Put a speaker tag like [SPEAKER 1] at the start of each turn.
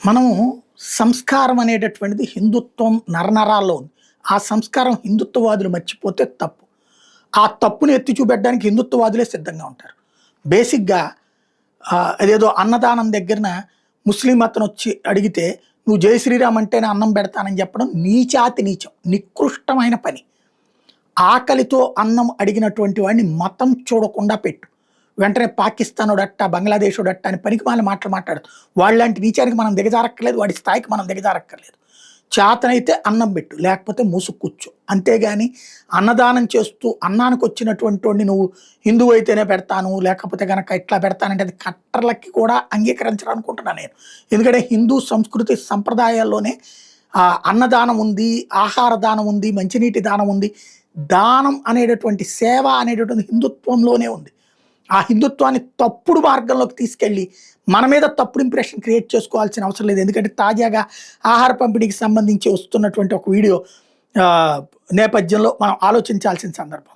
[SPEAKER 1] మనము సంస్కారం అనేటటువంటిది హిందుత్వం నరనరాల్లో ఉంది. ఆ సంస్కారం హిందుత్వవాదులు మర్చిపోతే తప్పు. ఆ తప్పుని ఎత్తి చూపెట్టడానికి హిందుత్వవాదులే సిద్ధంగా ఉంటారు. బేసిక్‌గా అదేదో అన్నదానం దగ్గరన ముస్లిం అతనొచ్చి అడిగితే, "నువ్వు జై శ్రీరామ్ అంటేనే అన్నం పెడతానని" చెప్పడం నీచాతి నీచం. నికృష్టమైన పని. ఆకలితో అన్నం అడిగినటువంటి వాడిని మతం చూడకుండా పెట్టు. వెంటనే పాకిస్తానోడట్ట, బంగ్లాదేశోడట్ట అని పనికిమాలిన మాటలు మాట్లాడదు. వాళ్ళలాంటి నీచానికి మనం దిగజారక్కర్లేదు. వాడి స్థాయికి మనం దిగజారక్కర్లేదు. చేతనైతే అన్నం పెట్టు, లేకపోతే మూసుకు కూర్చో. అంతేగాని అన్నదానం చేస్తూ అన్నానికొచ్చినటువంటోడిని నువ్వు హిందువు అయితేనే పెడతాను, లేకపోతే గనక ఇట్లా పెడతానంటే అది కట్టర్లకి కూడా అంగీకరించరనుకుంటున్నా నేను. ఎందుకంటే హిందూ సంస్కృతి సంప్రదాయాల్లోనే అన్నదానం ఉంది, ఆహార దానం ఉంది, మంచినీటి దానం ఉంది. దానం అనేటటువంటి సేవ అనేటటువంటి హిందుత్వంలోనే ఉంది. ఆ హిందుత్వాన్ని తప్పుడు మార్గంలోకి తీసుకెళ్ళి మన మీద తప్పుడు ఇంప్రెషన్ క్రియేట్ చేసుకోవాల్సిన అవసరం లేదు. ఎందుకంటే తాజాగా ఆహార పంపిణీకి సంబంధించి వస్తున్నటువంటి ఒక వీడియో నేపథ్యంలో మనం ఆలోచించాల్సిన సందర్భం.